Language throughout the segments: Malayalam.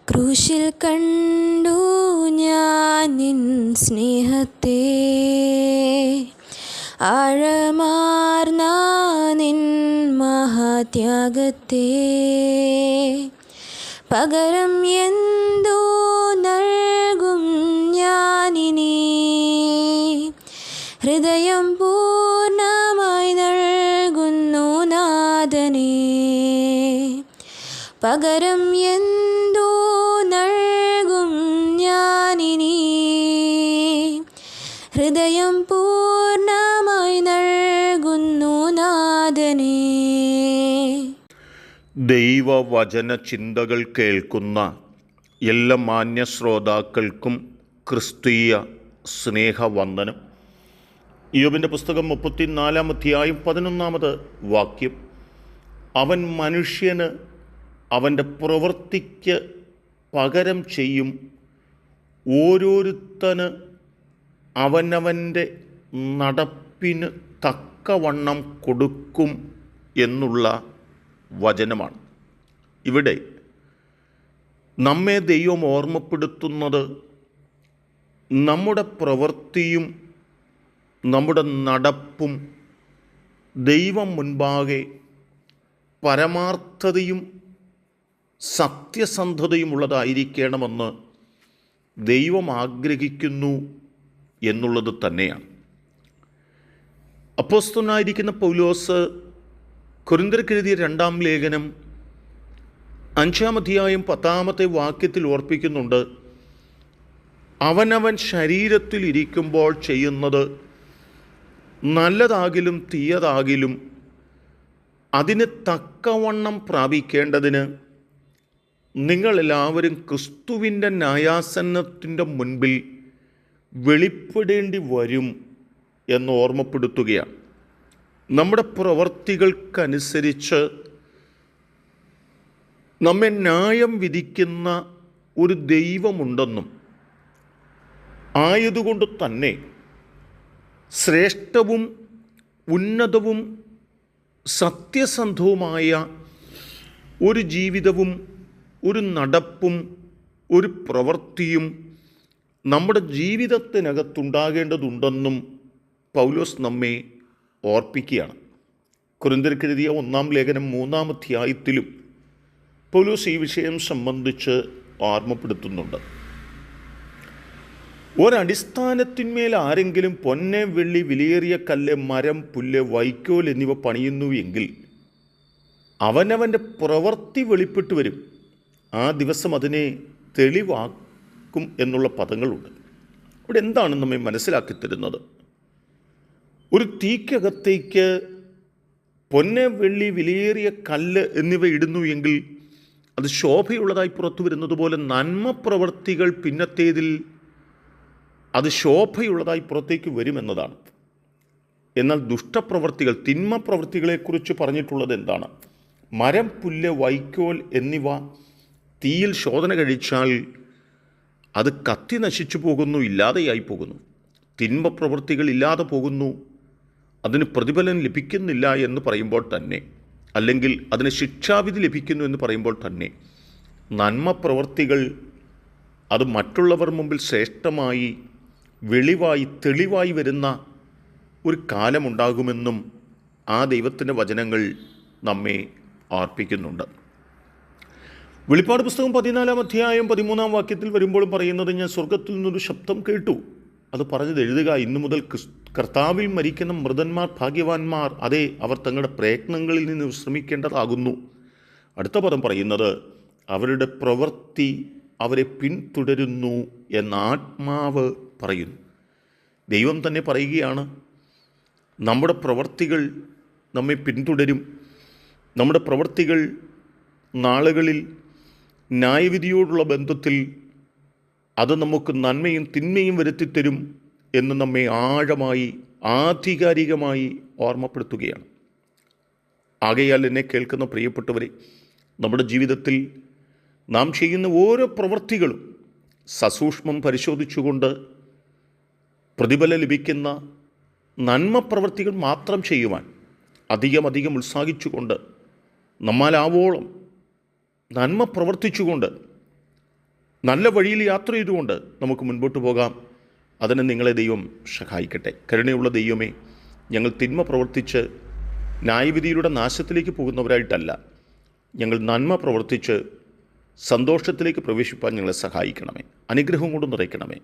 ക്രൂശിൽ കണ്ടു ഞാൻ നിൻ സ്നേഹത്തെ, ആഴമാർന്ന നിൻ മഹാത്യാഗത്തെ. പകരം എന്തോ നൽകും ഞാനിനി, ഹൃദയം പൂർണ്ണമായി നൽകുന്നു നാഥനേ. പകരം എന്തോ നൽകും ഞാനിനി, ഹൃദയം പൂർണ്ണമായി നൽകുന്നു നാഥനേ. ദൈവവചന ചിന്തകൾ കേൾക്കുന്ന എല്ലാ മാന്യ ശ്രോതാക്കൾക്കും ക്രിസ്തീയ സ്നേഹവന്ദനം. യോബിൻ്റെ പുസ്തകം 34-ാം അധ്യായം 11-ാമത് വാക്യം. അവൻ മനുഷ്യന് അവൻ്റെ പ്രവൃത്തിക്ക് പകരം ചെയ്യും, ഓരോരുത്തന് അവനവൻ്റെ നടപ്പിന് തക്കവണ്ണം കൊടുക്കും എന്നുള്ള വചനമാണ്. ഇവിടെ നമ്മെ ദൈവം ഓർമ്മപ്പെടുത്തുന്നത് നമ്മുടെ പ്രവൃത്തിയും നമ്മുടെ നടപ്പും ദൈവം മുൻപാകെ പരമാർത്ഥതയും സത്യസന്ധതയുമുള്ളതായിരിക്കണമെന്ന് ദൈവം ആഗ്രഹിക്കുന്നു എന്നുള്ളത് തന്നെയാണ്. അപ്പോസ്തലനായിരിക്കുന്ന പൗലോസ് കൊരിന്ത്യർക്കെഴുതിയ 2-ാം ലേഖനം 5-ാം അധ്യായം 10-ാമത്തെ വാക്യത്തിൽ ഓർപ്പിക്കുന്നുണ്ട്, അവനവൻ ശരീരത്തിൽ ഇരിക്കുമ്പോൾ ചെയ്യുന്നത് നല്ലതാകിലും തീയതാകിലും അതിന് തക്കവണ്ണം പ്രാപിക്കേണ്ടതിന് നിങ്ങളെല്ലാവരും ക്രിസ്തുവിൻ്റെ ന്യായാസനത്തിൻ്റെ മുൻപിൽ വെളിപ്പെടേണ്ടി വരും എന്ന് ഓർമ്മപ്പെടുത്തുകയാണ്. നമ്മുടെ പ്രവർത്തികൾക്കനുസരിച്ച് നമ്മെ ന്യായം വിധിക്കുന്ന ഒരു ദൈവമുണ്ടെന്നും ആയതുകൊണ്ട് തന്നെ ശ്രേഷ്ഠവും ഉന്നതവും സത്യസന്ധവുമായ ഒരു ജീവിതവും ഒരു നടപ്പും ഒരു പ്രവൃത്തിയും നമ്മുടെ ജീവിതത്തിനകത്തുണ്ടാകേണ്ടതുണ്ടെന്നും പൗലോസ് നമ്മെ ഓർപ്പിക്കുകയാണ്. കൊരിന്ത്യർക്കെഴുതിയ 1-ാം ലേഖനം 3-ാം അധ്യായത്തിലും പൗലോസ് ഈ വിഷയം സംബന്ധിച്ച് ഓർമ്മപ്പെടുത്തുന്നുണ്ട്. ഒരടിസ്ഥാനത്തിന്മേൽ ആരെങ്കിലും പൊന്ന്, വെള്ളി, വിലയേറിയ കല്ല്, മരം, പുല്ല്, വൈക്കോൽ എന്നിവ പണിയുന്നു എങ്കിൽ അവനവൻ്റെ പ്രവൃത്തി വെളിപ്പെട്ടു വരും, ആ ദിവസം അതിനെ തെളിവാക്കും എന്നുള്ള പദങ്ങളുണ്ട്. ഇവിടെ എന്താണ് നമ്മെ മനസ്സിലാക്കി തരുന്നത്? ഒരു തീക്കകത്തേക്ക് പൊന്ന്, വെള്ളി, വിലയേറിയ കല്ല് എന്നിവ ഇടുന്നു എങ്കിൽ അത് ശോഭയുള്ളതായി പുറത്തു വരുന്നത് പോലെ നന്മ പ്രവൃത്തികൾ പിന്നത്തേതിൽ അത് ശോഭയുള്ളതായി പുറത്തേക്ക് വരുമെന്നതാണ്. എന്നാൽ ദുഷ്ടപ്രവൃത്തികൾ, തിന്മ പ്രവൃത്തികളെക്കുറിച്ച് പറഞ്ഞിട്ടുള്ളത് എന്താണ്? മരം, പുല്ല്, വൈക്കോൽ എന്നിവ തീയിൽ ശോധന കഴിച്ചാൽ അത് കത്തി നശിച്ചു പോകുന്നു, ഇല്ലാതെയായി പോകുന്നു. തിന്മ പ്രവൃത്തികൾ ഇല്ലാതെ പോകുന്നു, അതിന് പ്രതിഫലം ലഭിക്കുന്നില്ല എന്ന് പറയുമ്പോൾ തന്നെ, അല്ലെങ്കിൽ അതിന് ശിക്ഷാവിധി ലഭിക്കുന്നു എന്ന് പറയുമ്പോൾ തന്നെ, നന്മ പ്രവൃത്തികൾ അത് മറ്റുള്ളവർ മുമ്പിൽ ശ്രേഷ്ഠമായി, വെളിവായി, തെളിവായി വരുന്ന ഒരു കാലമുണ്ടാകുമെന്നും ആ ദൈവത്തിൻ്റെ വചനങ്ങൾ നമ്മെ ഓർപ്പിക്കുന്നുണ്ട്. വെളിപ്പാട് പുസ്തകം 14-ാം അധ്യായം 13-ാം വാക്യത്തിൽ വരുമ്പോഴും പറയുന്നത്, ഞാൻ സ്വർഗത്തിൽ നിന്നൊരു ശബ്ദം കേട്ടു, അത് പറഞ്ഞത് എഴുതുക, ഇന്നു മുതൽ കർത്താവിൽ മരിക്കുന്ന മൃതന്മാർ ഭാഗ്യവാന്മാർ, അതെ, അവർ തങ്ങളുടെ പ്രയത്നങ്ങളിൽ നിന്ന് വിശ്രമിക്കേണ്ടതാകുന്നു. അടുത്ത പദം പറയുന്നത്, അവരുടെ പ്രവൃത്തി അവരെ പിന്തുടരുന്നു എന്ന ആത്മാവ് പറയുന്നു. ദൈവം തന്നെ പറയുകയാണ്, നമ്മുടെ പ്രവൃത്തികൾ നമ്മെ പിന്തുടരും. നമ്മുടെ പ്രവൃത്തികൾ നാളുകളിൽ ന്യായവിധിയോടുള്ള ബന്ധത്തിൽ അത് നമുക്ക് നന്മയും തിന്മയും വരുത്തിത്തരും എന്ന് നമ്മെ ആഴമായി, ആധികാരികമായി ഓർമ്മപ്പെടുത്തുകയാണ്. ആകയാൽ എന്നെ കേൾക്കുന്ന പ്രിയപ്പെട്ടവരെ, നമ്മുടെ ജീവിതത്തിൽ നാം ചെയ്യുന്ന ഓരോ പ്രവൃത്തികളും സസൂക്ഷ്മം പരിശോധിച്ചുകൊണ്ട് പ്രതിഫലം ലഭിക്കുന്ന നന്മ പ്രവൃത്തികൾ മാത്രം ചെയ്യുവാൻ അധികം ഉത്സാഹിച്ചുകൊണ്ട്, നമ്മാലാവോളം നന്മ പ്രവർത്തിച്ചുകൊണ്ട് നല്ല വഴിയിൽ യാത്ര ചെയ്തുകൊണ്ട് നമുക്ക് മുൻപോട്ട് പോകാം. അതിന് നിങ്ങളെ ദൈവം സഹായിക്കട്ടെ. കരുണയുള്ള ദൈവമേ, ഞങ്ങൾ തിന്മ പ്രവർത്തിച്ച് ന്യായവിധിയിലൂടെ നാശത്തിലേക്ക് പോകുന്നവരായിട്ടല്ല, ഞങ്ങൾ നന്മ പ്രവർത്തിച്ച് സന്തോഷത്തിലേക്ക് പ്രവേശിപ്പാൻ ഞങ്ങളെ സഹായിക്കണമേ. അനുഗ്രഹം കൊണ്ട് നിറയ്ക്കണമേ.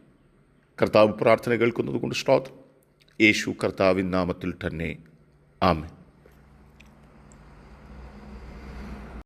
കർത്താവ് പ്രാർത്ഥന കേൾക്കുന്നത് കൊണ്ട് സ്തോത്രം. യേശു കർത്താവിൻ നാമത്തിൽ തന്നെ ആമേൻ.